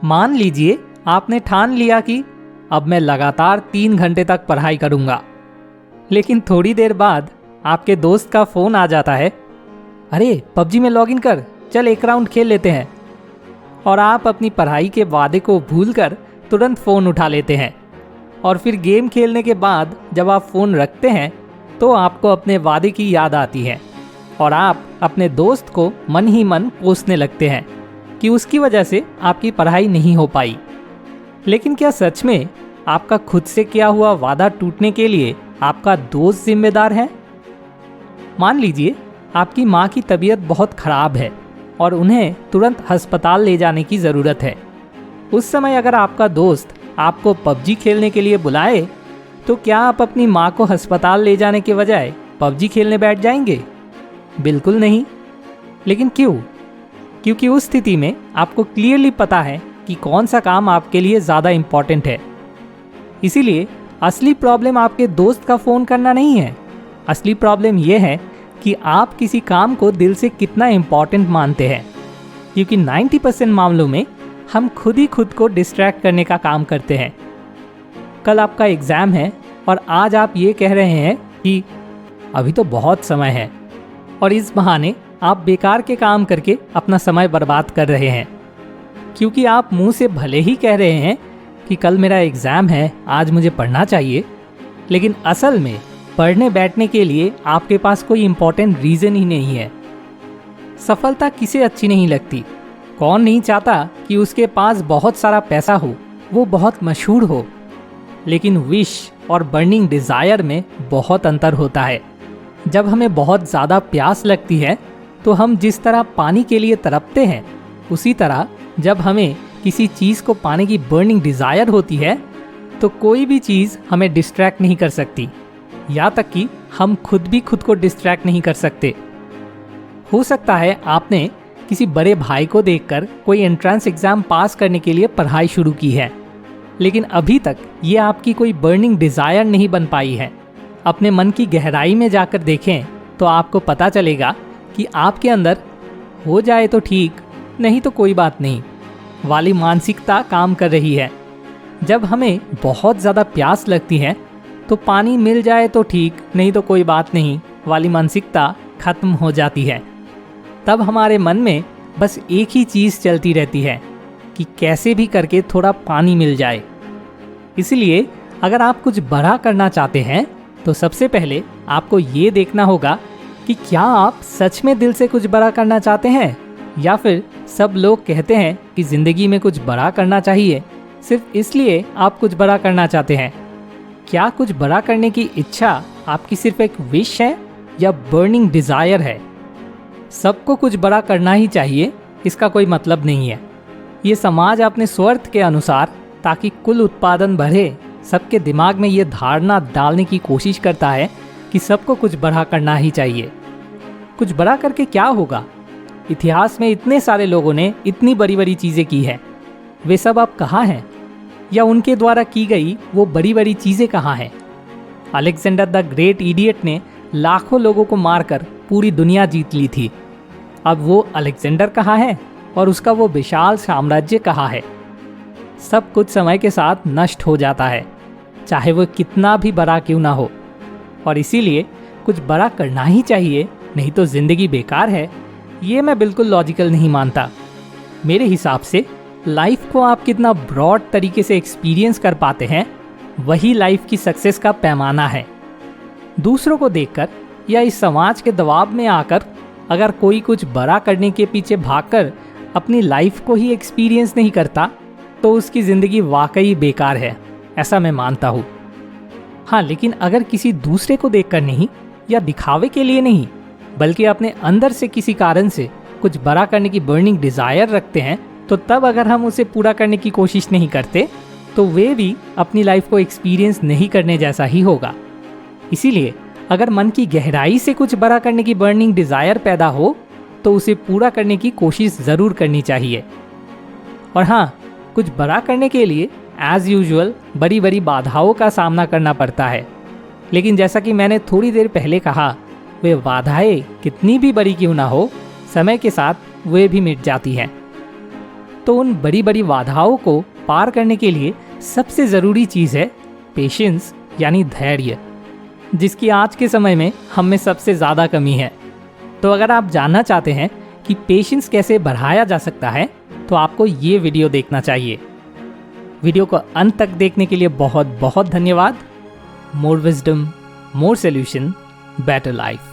मान लीजिए आपने ठान लिया कि अब मैं लगातार 3 घंटे तक पढ़ाई करूंगा, लेकिन थोड़ी देर बाद आपके दोस्त का फोन आ जाता है, अरे पबजी में लॉगिन कर, चल एक राउंड खेल लेते हैं। और आप अपनी पढ़ाई के वादे को भूलकर तुरंत फ़ोन उठा लेते हैं और फिर गेम खेलने के बाद जब आप फ़ोन रखते हैं तो आपको अपने वादे की याद आती है और आप अपने दोस्त को मन ही मन कोसने लगते हैं कि उसकी वजह से आपकी पढ़ाई नहीं हो पाई। लेकिन क्या सच में आपका खुद से किया हुआ वादा टूटने के लिए आपका दोस्त जिम्मेदार है? मान लीजिए आपकी माँ की तबीयत बहुत खराब है और उन्हें तुरंत अस्पताल ले जाने की ज़रूरत है। उस समय अगर आपका दोस्त आपको पबजी खेलने के लिए बुलाए तो क्या आप अपनी माँ को अस्पताल ले जाने के बजाय पबजी खेलने बैठ जाएंगे? बिल्कुल नहीं। लेकिन क्यों? क्योंकि उस स्थिति में आपको क्लियरली पता है कि कौन सा काम आपके लिए ज़्यादा इम्पॉर्टेंट है। इसीलिए असली प्रॉब्लम आपके दोस्त का फ़ोन करना नहीं है। असली प्रॉब्लम यह है कि आप किसी काम को दिल से कितना इम्पॉर्टेंट मानते हैं, क्योंकि 90% मामलों में हम खुद ही खुद को डिस्ट्रैक्ट करने का काम करते हैं। कल आपका एग्ज़ाम है और आज आप ये कह रहे हैं कि अभी तो बहुत समय है, और इस बहाने आप बेकार के काम करके अपना समय बर्बाद कर रहे हैं, क्योंकि आप मुंह से भले ही कह रहे हैं कि कल मेरा एग्ज़ाम है, आज मुझे पढ़ना चाहिए, लेकिन असल में पढ़ने बैठने के लिए आपके पास कोई इम्पोर्टेंट रीज़न ही नहीं है। सफलता किसे अच्छी नहीं लगती? कौन नहीं चाहता कि उसके पास बहुत सारा पैसा हो, वो बहुत मशहूर हो? लेकिन विश और बर्निंग डिज़ायर में बहुत अंतर होता है। जब हमें बहुत ज़्यादा प्यास लगती है तो हम जिस तरह पानी के लिए तड़पते हैं, उसी तरह जब हमें किसी चीज़ को पाने की बर्निंग डिज़ायर होती है तो कोई भी चीज़ हमें डिस्ट्रैक्ट नहीं कर सकती, यहाँ तक कि हम खुद भी खुद को डिस्ट्रैक्ट नहीं कर सकते। हो सकता है आपने किसी बड़े भाई को देखकर कोई एंट्रेंस एग्ज़ाम पास करने के लिए पढ़ाई शुरू की है, लेकिन अभी तक ये आपकी कोई बर्निंग डिज़ायर नहीं बन पाई है। अपने मन की गहराई में जाकर देखें तो आपको पता चलेगा कि आपके अंदर हो जाए तो ठीक, नहीं तो कोई बात नहीं वाली मानसिकता काम कर रही है। जब हमें बहुत ज़्यादा प्यास लगती है तो पानी मिल जाए तो ठीक, नहीं तो कोई बात नहीं वाली मानसिकता खत्म हो जाती है। तब हमारे मन में बस एक ही चीज़ चलती रहती है कि कैसे भी करके थोड़ा पानी मिल जाए। इसलिए अगर आप कुछ बड़ा करना चाहते हैं तो सबसे पहले आपको ये देखना होगा कि क्या आप सच में दिल से कुछ बड़ा करना चाहते हैं, या फिर सब लोग कहते हैं कि ज़िंदगी में कुछ बड़ा करना चाहिए, सिर्फ इसलिए आप कुछ बड़ा करना चाहते हैं। क्या कुछ बड़ा करने की इच्छा आपकी सिर्फ एक विश है या बर्निंग डिज़ायर है? सबको कुछ बड़ा करना ही चाहिए इसका कोई मतलब नहीं है। ये समाज अपने स्वार्थ के अनुसार, ताकि कुल उत्पादन बढ़े, सबके दिमाग में ये धारणा डालने की कोशिश करता है कि सबको कुछ बड़ा करना ही चाहिए। कुछ बड़ा करके क्या होगा? इतिहास में इतने सारे लोगों ने इतनी बड़ी बड़ी चीज़ें की हैं, वे सब अब कहाँ हैं? या उनके द्वारा की गई वो बड़ी बड़ी चीज़ें कहाँ हैं? अलेक्जेंडर द ग्रेट इडियट ने लाखों लोगों को मारकर पूरी दुनिया जीत ली थी। अब वो अलेक्जेंडर कहाँ है और उसका वो विशाल साम्राज्य कहाँ है? सब कुछ समय के साथ नष्ट हो जाता है, चाहे वो कितना भी बड़ा क्यों ना हो। और इसीलिए कुछ बड़ा करना ही चाहिए, नहीं तो ज़िंदगी बेकार है, ये मैं बिल्कुल लॉजिकल नहीं मानता। मेरे हिसाब से लाइफ को आप कितना ब्रॉड तरीके से एक्सपीरियंस कर पाते हैं, वही लाइफ की सक्सेस का पैमाना है। दूसरों को देखकर या इस समाज के दबाव में आकर अगर कोई कुछ बड़ा करने के पीछे भागकर अपनी लाइफ को ही एक्सपीरियंस नहीं करता तो उसकी ज़िंदगी वाकई बेकार है, ऐसा मैं मानता हूँ। हाँ, लेकिन अगर किसी दूसरे को देखकर नहीं या दिखावे के लिए नहीं, बल्कि अपने अंदर से किसी कारण से कुछ बड़ा करने की बर्निंग डिज़ायर रखते हैं, तो तब अगर हम उसे पूरा करने की कोशिश नहीं करते तो वे भी अपनी लाइफ को एक्सपीरियंस नहीं करने जैसा ही होगा। इसीलिए अगर मन की गहराई से कुछ बड़ा करने की बर्निंग डिज़ायर पैदा हो तो उसे पूरा करने की कोशिश ज़रूर करनी चाहिए। और हाँ, कुछ बड़ा करने के लिए एज़ यूजुअल बड़ी बड़ी बाधाओं का सामना करना पड़ता है, लेकिन जैसा कि मैंने थोड़ी देर पहले कहा, वे बाधाएं कितनी भी बड़ी क्यों ना हो, समय के साथ वे भी मिट जाती हैं। तो उन बड़ी बड़ी बाधाओं को पार करने के लिए सबसे ज़रूरी चीज़ है पेशेंस यानी धैर्य, जिसकी आज के समय में हम में सबसे ज़्यादा कमी है। तो अगर आप जानना चाहते हैं कि पेशेंस कैसे बढ़ाया जा सकता है तो आपको ये वीडियो देखना चाहिए। वीडियो को अंत तक देखने के लिए बहुत बहुत धन्यवाद। मोर विजडम, मोर सोल्यूशन, बेटर लाइफ।